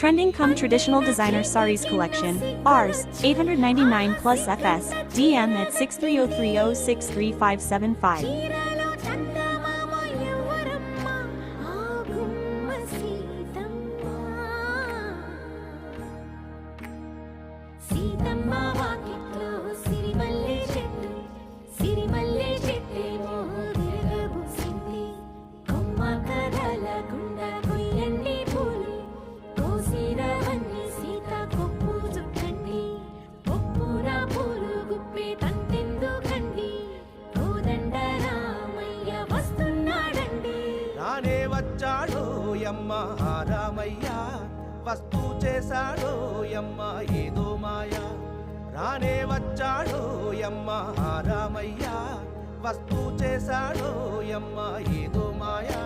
Trending come traditional designer saris collection. Rs 899 plus FS. DM at 63030635575. చీరలో చందమామ ఎవరమ్మ ఆ గుమ్మ సీతమ్మ సీతమ్మ వాకిట్లో సిరిమల్లె చెట్టేమో విరగబూసింది కొమ్మ కదలకుండా కొయ్యండి పూలు కోసిరవన్నీ సీత కొప్పు చుట్టండి కొప్పున పూలు గుప్పే తంతెందుకండి కోదండ రామయ్య వస్తున్నాడండి రానే వచ్చాడో యమ్మ రామయ్య వస్తూ చేశాడో యమ్మ ఏదో మాయ రానే వచ్చాడో యమ్మ రామయ్య వస్తూ చేశాడో యమ్మ ఏదో మాయా